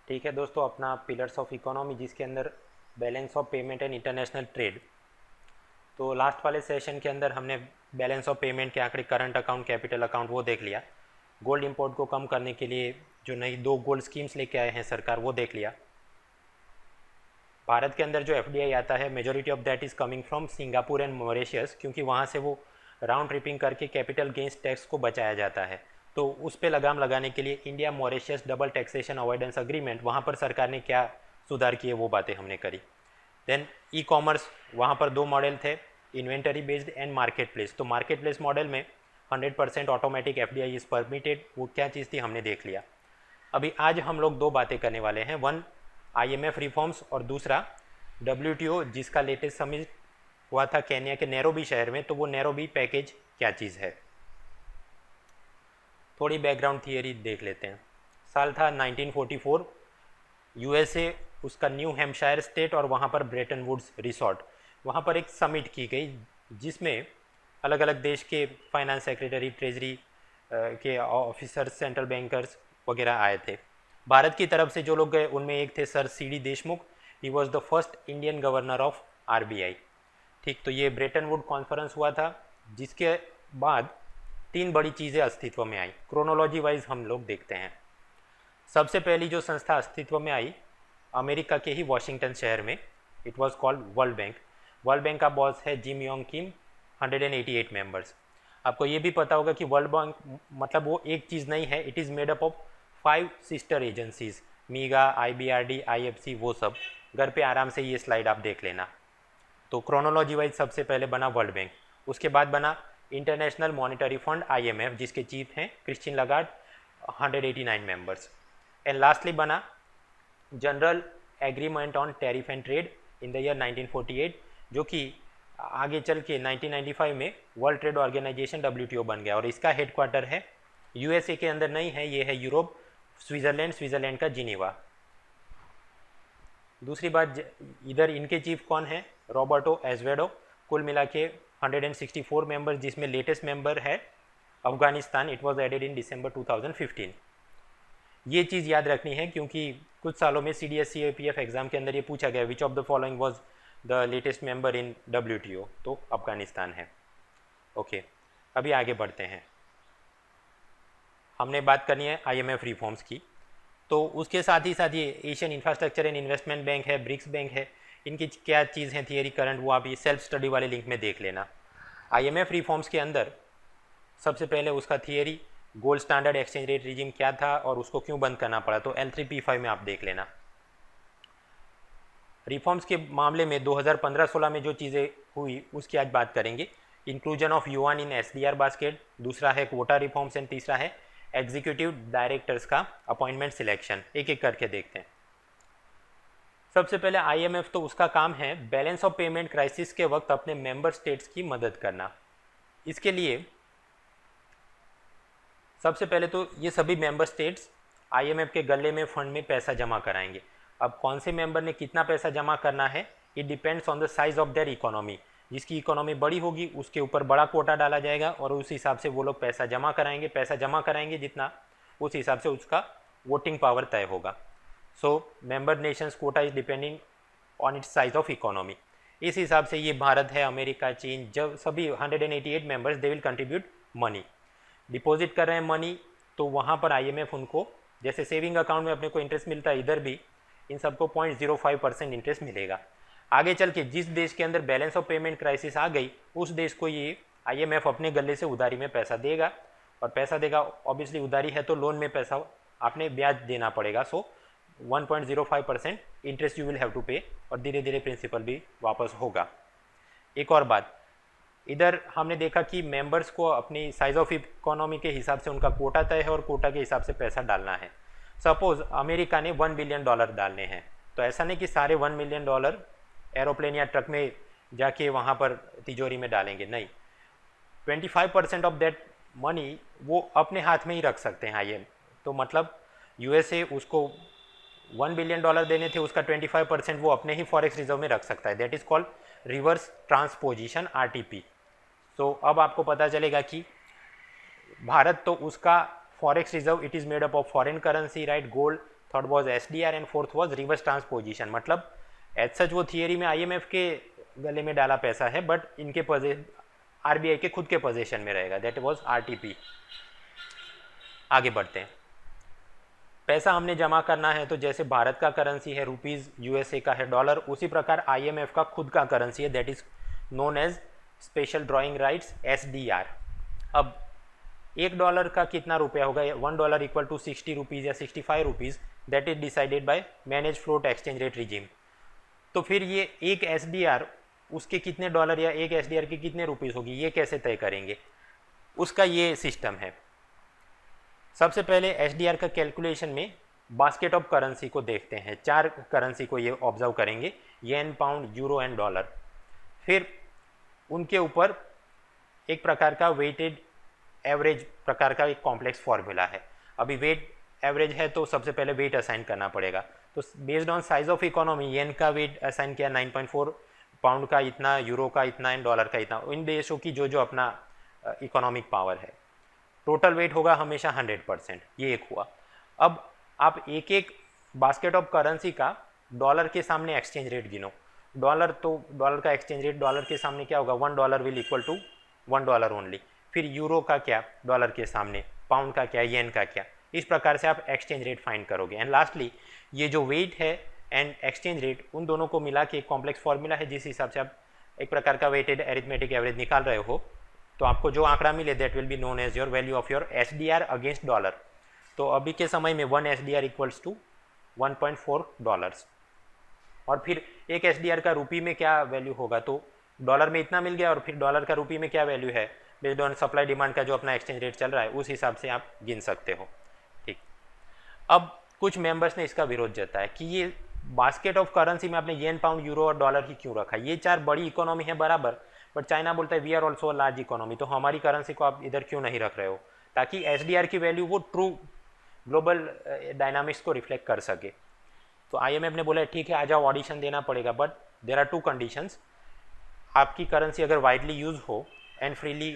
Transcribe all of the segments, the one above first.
ठीक है दोस्तों, अपना पिलर्स ऑफ इकोनॉमी जिसके अंदर balance of payment and international trade. तो लास्ट वाले सेशन के अंदर हमने बैलेंस ऑफ पेमेंट के आंकड़े, करंट अकाउंट, कैपिटल अकाउंट वो देख लिया। गोल्ड इंपोर्ट को कम करने के लिए जो नई 2 गोल्ड स्कीम्स लेके आए हैं सरकार, वो देख लिया। भारत के अंदर जो एफडीआई आता है, majority of that is coming from Singapore and Mauritius, क्योंकि वहाँ से वो राउंड ट्रिपिंग करके कैपिटल गेंस टैक्स को बचाया जाता है। तो उस पर लगाम लगाने के लिए India Mauritius double taxation avoidance agreement, वहाँ पर सरकार ने क्या सुधार किए वो बातें हमने करी। देन ई कॉमर्स, वहाँ पर 2 मॉडल थे, inventory based and market place. तो मार्केट प्लेस मॉडल में 100% ऑटोमेटिक एफडीआई इज़ परमिटेड, वो क्या चीज़ थी हमने देख लिया। अभी आज हम लोग 2 बातें करने वाले हैं, वन आईएमएफ रिफॉर्म्स और दूसरा डब्ल्यूटीओ, जिसका लेटेस्ट समिट हुआ था केन्या के नैरोबी शहर में। तो वो नैरोबी पैकेज क्या चीज़ है, थोड़ी बैकग्राउंड थियरी देख लेते हैं। साल था 1944, यूएसए, उसका न्यू हैम्पशायर स्टेट, और वहाँ पर ब्रेटन वुड्स रिसोर्ट, वहाँ पर एक समिट की गई जिसमें अलग अलग देश के फाइनेंस सेक्रेटरी, ट्रेजरी के ऑफिसर्स, सेंट्रल बैंकर्स वगैरह आए थे। भारत की तरफ से जो लोग गए उनमें एक थे sir CD Deshmukh. He was the first Indian governor of RBI. ठीक, तो ये ब्रेटन वुड कॉन्फ्रेंस हुआ था, जिसके बाद 3 बड़ी चीज़ें अस्तित्व में आई। क्रोनोलॉजी वाइज हम लोग देखते हैं। सबसे पहली जो संस्था अस्तित्व में आई, अमेरिका के ही वॉशिंगटन शहर में, it was called world bank. World bank का बॉस है जिम योंग किम, 188 मेंबर्स। आपको ये भी पता होगा कि वर्ल्ड बैंक मतलब वो एक चीज़ नहीं है, it is made up of 5 sister agencies, मीगा, IBRD, IFC, वो सब। घर पे आराम से ये स्लाइड आप देख लेना। तो क्रोनोलॉजी वाइज सबसे पहले बना वर्ल्ड बैंक, उसके बाद बना इंटरनेशनल मॉनिटरी फंड आईएमएफ, जिसके चीफ हैं Christine Lagarde, 189 members. And lastly बना general agreement on tariff and trade in the year 1948, जो कि आगे चल के 1995 में वर्ल्ड ट्रेड ऑर्गेनाइजेशन डब्ल्यूटीओ बन गया। और इसका हेडक्वार्टर है यूएसए के अंदर नहीं है, ये है यूरोप, स्विट्ज़रलैंड का जिनेवा। दूसरी बात, इधर इनके चीफ कौन है, रॉबर्टो एजवेडो। कुल मिला के 164 मेंबर, जिसमें लेटेस्ट मेंबर है Afghanistan. It was added in December 2015। ये चीज़ याद रखनी है क्योंकि कुछ सालों में CDSC APF एग्जाम के अंदर ये पूछा गया, which of the following was the latest member in WTO, तो अफगानिस्तान है। ओके, अभी आगे बढ़ते हैं। हमने बात करनी है IMF रिफॉर्म्स की, तो उसके साथ ही Asian infrastructure and investment bank है, ब्रिक्स बैंक है, इनकी क्या चीज़ है थियरी करंट, वो आप ये सेल्फ स्टडी वाले लिंक में देख लेना। IMF रिफॉर्म्स के अंदर सबसे पहले उसका theory, gold standard exchange rate regime क्या था और उसको क्यों बंद करना पड़ा, तो L3P5 में आप देख लेना। रिफॉर्म्स के मामले में 2015-16 में जो चीज़ें हुई उसकी आज बात करेंगे। Inclusion of yuan in SDR basket, दूसरा है क्वोटा रिफॉर्म्स, एंड तीसरा है एग्जीक्यूटिव डायरेक्टर्स का अपॉइंटमेंट सिलेक्शन। एक एक करके देखते हैं। सबसे पहले IMF, तो उसका काम है बैलेंस ऑफ पेमेंट क्राइसिस के वक्त अपने मेंबर स्टेट्स की मदद करना। इसके लिए सबसे पहले तो ये सभी मेंबर स्टेट्स IMF के गले में फंड में पैसा जमा कराएंगे। अब कौन से मेंबर ने कितना पैसा जमा करना है, it depends on the size of their economy. जिसकी इकोनॉमी बड़ी होगी उसके ऊपर बड़ा कोटा डाला जाएगा और उस हिसाब से वो लोग पैसा जमा कराएंगे। पैसा जमा कराएंगे जितना, उस हिसाब से उसका वोटिंग पावर तय होगा। So member nations quota is depending on its size of economy. इस हिसाब से ये भारत है, अमेरिका, चीन, जब सभी 188 members they will contribute money. Deposit कर रहे हैं मनी, तो वहाँ पर IMF उनको, जैसे सेविंग अकाउंट में अपने को इंटरेस्ट मिलता है, इधर भी इन सबको 0.05% इंटरेस्ट मिलेगा। आगे चल के जिस देश के अंदर बैलेंस ऑफ पेमेंट क्राइसिस आ गई, उस देश को ये IMF अपने गले से उधारी में पैसा देगा। और पैसा देगा, ऑब्वियसली उधारी है तो लोन में पैसा आपने ब्याज देना पड़ेगा। So 1.05% interest you will have to pay, और धीरे धीरे प्रिंसिपल भी वापस होगा। एक और बात, इधर हमने देखा कि मेंबर्स को अपनी साइज ऑफ इकोनॉमी के हिसाब से उनका कोटा तय है और कोटा के हिसाब से पैसा डालना है। सपोज अमेरिका ने $1 बिलियन डालने हैं, तो ऐसा नहीं कि सारे $1 मिलियन एरोप्लेन या ट्रक में जाके वहाँ पर तिजोरी में डालेंगे, नहीं। 25% ऑफ दैट मनी वो अपने हाथ में ही रख सकते हैं IMF। तो मतलब USA उसको $1 बिलियन देने थे, उसका 25% वो अपने ही फॉरेक्स रिजर्व में रख सकता है। That is called reverse transposition, RTP। तो अब आपको पता चलेगा कि भारत, तो उसका forex reserve, it is made up of foreign currency, right, gold third was SDR and fourth was reverse transposition. मतलब एज सच वो थियरी में आईएमएफ के गले में डाला पैसा है, बट इनके आरबीआई के खुद के पोजीशन में रहेगा, दैट वाज आरटीपी। आगे बढ़ते हैं। पैसा हमने जमा करना है तो जैसे भारत का करेंसी है रुपीज़, यूएसए का है डॉलर, उसी प्रकार आईएमएफ का खुद का करेंसी है, that is known as special drawing rights SDR. अब $1 का कितना रुपया होगा, $1 इक्वल टू 60 रुपीज़ या 65 rupees, that is decided by manage float exchange rate regime. तो फिर ये एक एसडीआर उसके कितने डॉलर या एक एसडीआर की कितने रुपीज़ होगी, ये कैसे तय करेंगे, उसका ये सिस्टम है। सबसे पहले एसडीआर का कैलकुलेशन में बास्केट ऑफ करेंसी को देखते हैं। 4 करेंसी को ये ऑब्जर्व करेंगे, येन, पाउंड, यूरो एंड डॉलर। फिर उनके ऊपर एक प्रकार का वेटेड एवरेज प्रकार का एक कॉम्प्लेक्स फॉर्मूला है। अभी वेट एवरेज है तो सबसे पहले वेट असाइन करना पड़ेगा। तो based on size of economy yen का वेट असाइन किया 9.4, पाउंड का इतना, यूरो का इतना एंड डॉलर का इतना, इन देशों की जो जो अपना इकोनॉमिक पावर है। टोटल वेट होगा हमेशा 100%, ये एक हुआ। अब आप एक एक बास्केट ऑफ करेंसी का डॉलर के सामने एक्सचेंज रेट गिनो। डॉलर, तो डॉलर का एक्सचेंज रेट डॉलर के सामने क्या होगा, $1 विल इक्वल टू $1 ओनली। फिर यूरो का क्या डॉलर के सामने, पाउंड का क्या, येन का क्या, इस प्रकार से आप एक्सचेंज रेट फाइंड करोगे। एंड लास्टली ये जो वेट है एंड एक्सचेंज रेट, उन दोनों को मिला के एक कॉम्प्लेक्स फॉर्मूला है, जिस हिसाब से आप एक प्रकार का वेटेड एरिथमेटिक एवरेज निकाल रहे हो। तो आपको जो आंकड़ा मिले that will be known as your value of your SDR against dollar. तो अभी के समय में 1 एसडीआर इक्वल्स टू $1.4। और फिर एक एसडीआर का रुपी में क्या वैल्यू होगा, तो डॉलर में इतना मिल गया और फिर डॉलर का रुपी में क्या वैल्यू है, बेस्ड ऑन सप्लाई डिमांड का जो अपना एक्सचेंज रेट चल रहा है उस हिसाब से आप गिन सकते हो। ठीक, अब कुछ मेंबर्स ने इसका विरोध जताया कि ये बास्केट ऑफ करेंसी में आपने येन, पाउंड, यूरो और डॉलर ही क्यों रखा, ये 4 बड़ी इकोनॉमी है बराबर, बट चाइना बोलता है we are also large economy, तो हमारी करेंसी को आप इधर क्यों नहीं रख रहे हो, ताकि एसडीआर की वैल्यू वो ट्रू ग्लोबल डायनामिक्स को रिफ्लेक्ट कर सके। तो आईएमएफ ने बोला ठीक है आ जाओ, ऑडिशन देना पड़ेगा, बट देर आर 2 कंडीशंस। आपकी करेंसी अगर वाइडली यूज हो एंड फ्रीली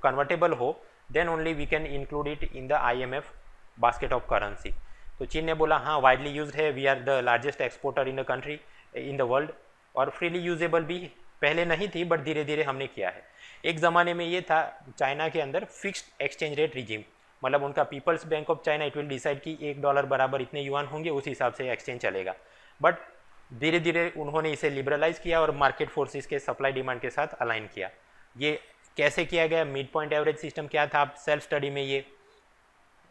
कन्वर्टेबल हो, then only we can include it in the IMF basket of currency. तो चीन ने बोला हाँ वाइडली यूज है, we are the largest exporter in the country in the world, और फ्रीली यूजेबल भी पहले नहीं थी बट धीरे धीरे हमने किया है। एक ज़माने में ये था चाइना के अंदर फिक्स्ड एक्सचेंज रेट रिजीम, मतलब उनका people's bank of China it will decide कि $1 बराबर इतने युआन होंगे, उस हिसाब से एक्सचेंज चलेगा। बट धीरे धीरे उन्होंने इसे लिबरलाइज किया और मार्केट फोर्सेस के सप्लाई डिमांड के साथ अलाइन किया। ये कैसे किया गया, मिड पॉइंट एवरेज सिस्टम क्या था, आप सेल्फ स्टडी में ये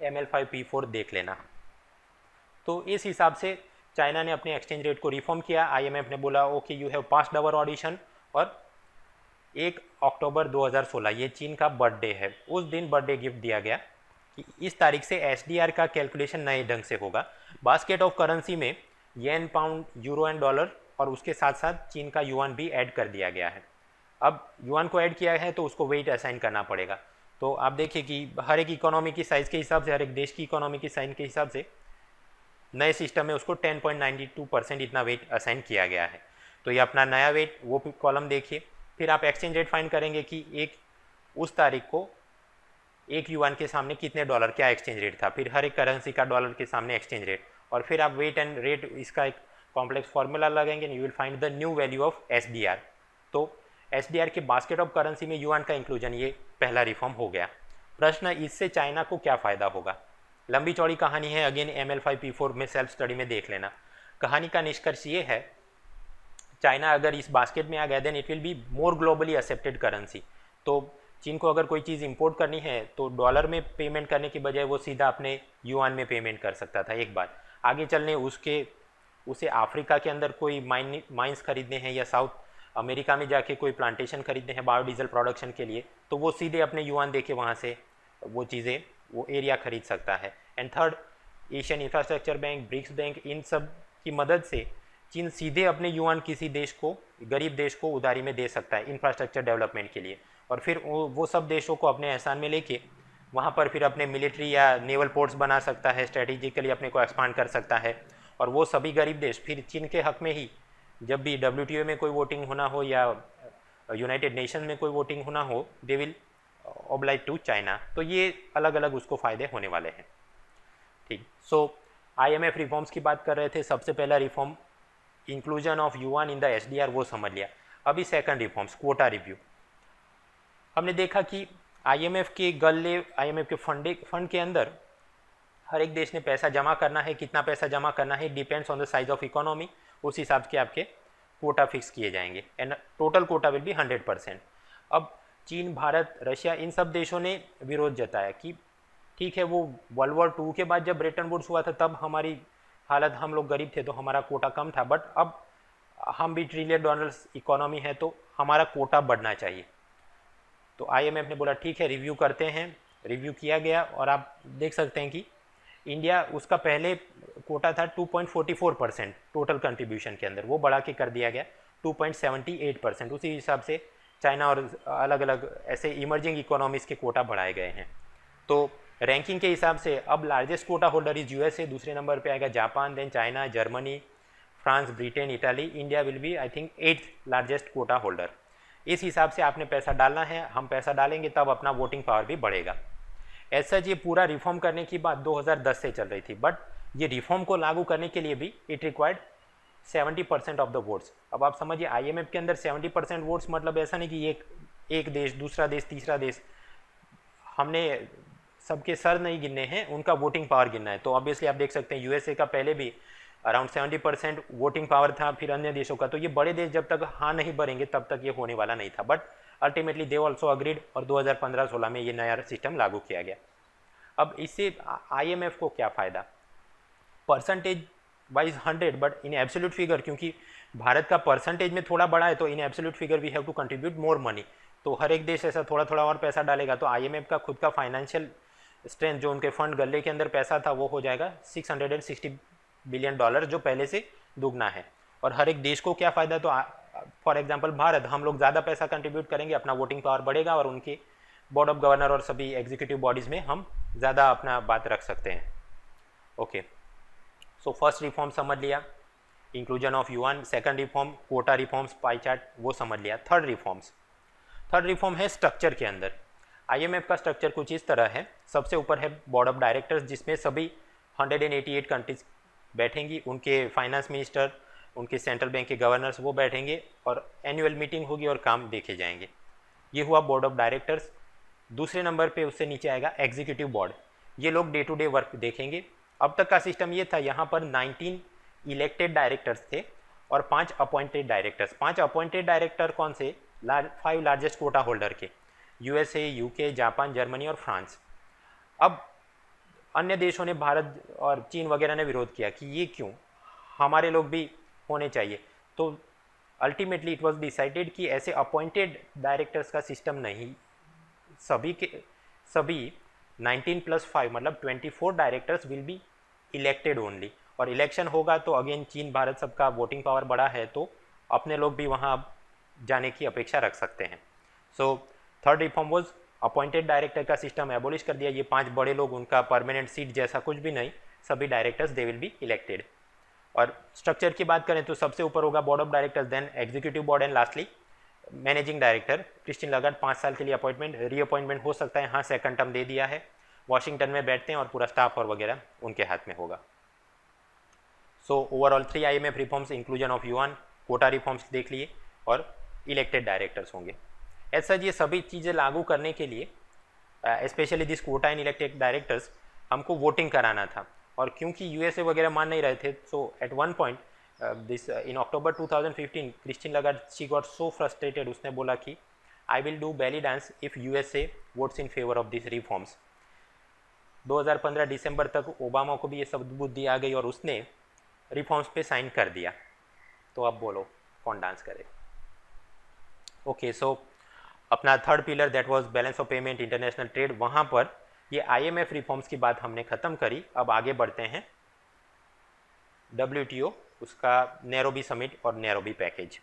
ML5P4 देख लेना। तो इस हिसाब से चाइना ने अपने एक्सचेंज रेट को रिफॉर्म किया। आईएमएफ ने बोला okay you have passed our audition, और 1 अक्टूबर 2016 ये चीन का बर्थडे है, उस दिन बर्थडे गिफ्ट दिया गया कि इस तारीख से एसडीआर का कैलकुलेशन नए ढंग से होगा। बास्केट ऑफ करेंसी में येन, पाउंड, यूरो एंड डॉलर, और उसके साथ साथ चीन का युआन भी ऐड कर दिया गया है। अब युआन को ऐड किया है तो उसको वेट असाइन करना पड़ेगा। तो आप देखिए कि हर एक इकोनॉमी की साइज़ के हिसाब से, हर एक देश की इकोनॉमी की साइज के हिसाब से नए सिस्टम में उसको 10.92% इतना वेट असाइन किया गया है। तो ये अपना नया वेट वो कॉलम देखिए। फिर आप एक्सचेंज रेट फाइंड करेंगे कि एक उस तारीख को एक युआन के सामने कितने डॉलर क्या एक्सचेंज रेट था, फिर हर एक करेंसी का डॉलर के सामने एक्सचेंज रेट, और फिर आप वेट एंड रेट इसका एक कॉम्प्लेक्स फॉर्मूला लगाएंगे, you will find the new value of SDR. तो एसडीआर के बास्केट ऑफ करेंसी में युआन का इंक्लूजन, ये पहला रिफॉर्म हो गया। प्रश्न, इससे चाइना को क्या फ़ायदा होगा। लंबी चौड़ी कहानी है, अगेन ML5P4 में सेल्फ स्टडी में देख लेना। कहानी का निष्कर्ष ये है, चाइना अगर इस बास्केट में आ गया then it will be more globally accepted currency. तो चीन को अगर कोई चीज़ इंपोर्ट करनी है तो डॉलर में पेमेंट करने की बजाय वो सीधा अपने युआन में पेमेंट कर सकता था। एक बात आगे चलने उसे अफ्रीका के अंदर कोई माइंस खरीदने हैं या साउथ अमेरिका में जाके कोई प्लांटेशन खरीदने हैं बायोडीजल प्रोडक्शन के लिए, तो वो सीधे अपने युआन दे के वहाँ से वो चीज़ें वो एरिया खरीद सकता है। And third, Asian infrastructure bank, BRICS bank, इन सब की मदद से चीन सीधे अपने युआन किसी देश को, गरीब देश को उधारी में दे सकता है इंफ्रास्ट्रक्चर डेवलपमेंट के लिए, और फिर वो सब देशों को अपने एहसान में लेके वहाँ पर फिर अपने मिलिट्री या नेवल पोर्ट्स बना सकता है, स्ट्रेटेजिकली अपने को एक्सपांड कर सकता है। और वो सभी गरीब देश फिर चीन के हक में ही जब भी WTO में कोई वोटिंग होना हो या यूनाइटेड नेशन में कोई वोटिंग होना हो, they will oblige to China. तो ये अलग अलग उसको फ़ायदे होने वाले हैं। ठीक, सो IMF रिफॉर्म्स की बात कर रहे थे, सबसे पहला reform inclusion of yuan in the SDR, वो समझ लिया। अभी सेकंड रिफॉर्म्स, क्वोटा रिव्यू। हमने देखा कि IMF के गले, IMF के फंड के अंदर हर एक देश ने पैसा जमा करना है, कितना पैसा जमा करना है depends on the size of economy, उस हिसाब से आपके कोटा फिक्स किए जाएंगे and total quota will be 100%। अब चीन, भारत, रशिया, इन सब देशों ने विरोध जताया कि ठीक है, वो वर्ल्ड वॉर 2 के बाद जब ब्रेटन वुड्स हुआ था तब हमारी हालत, हम लोग गरीब थे तो हमारा कोटा कम था, बट अब हम भी ट्रिलियन डॉलर्स इकोनॉमी है तो हमारा कोटा बढ़ना चाहिए। तो IMF ने बोला ठीक है, रिव्यू करते हैं। रिव्यू किया गया और आप देख सकते हैं कि इंडिया, उसका पहले कोटा था 2.44% टोटल कंट्रीब्यूशन के अंदर, वो बढ़ा के कर दिया गया 2.78%। उसी हिसाब से चाइना और अलग अलग ऐसे इमर्जिंग इकोनॉमीज के कोटा बढ़ाए गए हैं। तो रैंकिंग के हिसाब से अब largest quota holder is USA, दूसरे नंबर पे आएगा Japan, then China, Germany, France, Britain, Italy. India will be I think 8th largest quota holder. इस हिसाब से आपने पैसा डालना है, हम पैसा डालेंगे तब अपना वोटिंग पावर भी बढ़ेगा। ऐसा ये पूरा रिफॉर्म करने की बात 2010 से चल रही थी, बट ये रिफॉर्म को लागू करने के लिए भी it required 70% of the votes. अब आप समझिए IMF के अंदर 70% वोट्स, मतलब ऐसा नहीं कि एक देश, दूसरा देश, तीसरा देश, हमने सबके सर नहीं गिनने हैं, उनका वोटिंग पावर गिनना है। तो ऑब्वियसली आप देख सकते हैं USA का पहले भी अराउंड 70% वोटिंग पावर था, फिर अन्य देशों का। तो ये बड़े देश जब तक हाँ नहीं भरेंगे तब तक ये होने वाला नहीं था, but ultimately they also agreed और 2015-16 में ये नया सिस्टम लागू किया गया। अब इससे IMF को क्या फ़ायदा? Percentage wise 100, but in absolute figure, क्योंकि भारत का परसेंटेज में थोड़ा बड़ा है तो in absolute figure we have to contribute more money. तो हर एक देश ऐसा थोड़ा थोड़ा और पैसा डालेगा, तो IMF का खुद का फाइनेंशियल स्ट्रेंथ, जो उनके फंड गले के अंदर पैसा था, वो हो जाएगा $660 बिलियन, जो पहले से दुगना है। और हर एक देश को क्या फ़ायदा? तो फॉर एग्जांपल भारत, हम लोग ज़्यादा पैसा कंट्रीब्यूट करेंगे, अपना वोटिंग पावर बढ़ेगा और उनके बोर्ड ऑफ गवर्नर और सभी एग्जीक्यूटिव बॉडीज़ में हम ज़्यादा अपना बात रख सकते हैं। ओके, सो फर्स्ट रिफॉर्म समझ लिया, inclusion of yuan. Second reform quota reforms, pie chart, वो समझ लिया। थर्ड रिफॉर्म है स्ट्रक्चर के अंदर। IMF का स्ट्रक्चर कुछ इस तरह है। सबसे ऊपर है बोर्ड ऑफ डायरेक्टर्स, जिसमें सभी 188 कंट्रीज बैठेंगी, उनके फाइनेंस मिनिस्टर, उनके सेंट्रल बैंक के गवर्नर्स वो बैठेंगे और एनुअल मीटिंग होगी और काम देखे जाएंगे। ये हुआ बोर्ड ऑफ डायरेक्टर्स। दूसरे नंबर पे उससे नीचे आएगा एग्जीक्यूटिव बोर्ड। ये लोग डे टू डे वर्क देखेंगे। अब तक का सिस्टम ये था, यहाँ पर 19 इलेक्टेड डायरेक्टर्स थे और 5 अपॉइंटेड डायरेक्टर्स। 5 अपॉइंटेड डायरेक्टर कौन से? 5 लार्जेस्ट कोटा होल्डर के, USA, UK, जापान, जर्मनी और फ्रांस। अब अन्य देशों ने, भारत और चीन वगैरह ने विरोध किया कि ये क्यों, हमारे लोग भी होने चाहिए। तो अल्टीमेटली इट वाज डिसाइडेड कि ऐसे अपॉइंटेड डायरेक्टर्स का सिस्टम नहीं, सभी 19+5 मतलब 24 directors will be elected only. और इलेक्शन होगा तो अगेन चीन, भारत सबका वोटिंग पावर बड़ा है, तो अपने लोग भी वहाँ जाने की अपेक्षा रख सकते हैं। So third reform was appointed director का सिस्टम एबोलिश कर दिया। ये 5 बड़े लोग, उनका परमानेंट सीट जैसा कुछ भी नहीं, सभी directors they will be elected. और स्ट्रक्चर की बात करें तो सबसे ऊपर होगा board of directors, then executive board and lastly managing director. Christine Lagarde 5 साल के लिए अपॉइंटमेंट, रीअपॉइंटमेंट हो सकता है, हाँ सेकंड टर्म दे दिया है। वॉशिंगटन में बैठते हैं और पूरा स्टाफ और वगैरह उनके हाथ में होगा। So overall 3 IMF reforms, inclusion of yuan, quota reforms देख लिए और इलेक्टेड डायरेक्टर्स होंगे। ऐसा ये सभी चीज़ें लागू करने के लिए specially this quota and elected directors हमको वोटिंग कराना था। और क्योंकि USA वगैरह मान नहीं रहे थे, so at one point this in October 2015 Christine Lagarde she got so frustrated, उसने बोला कि I will do belly dance if USA votes in favour of this reforms. 2015 दिसंबर तक ओबामा को भी ये सब बुद्धि आ गई और उसने रिफॉर्म्स पे साइन कर दिया। तो अब बोलो कौन डांस करे? ओके, सो अपना third pillar that was balance of payment, international trade, वहाँ पर ये IMF रिफॉर्म्स की बात हमने ख़त्म करी। अब आगे बढ़ते हैं WTO, उसका नैरोबी समिट और नैरोबी पैकेज।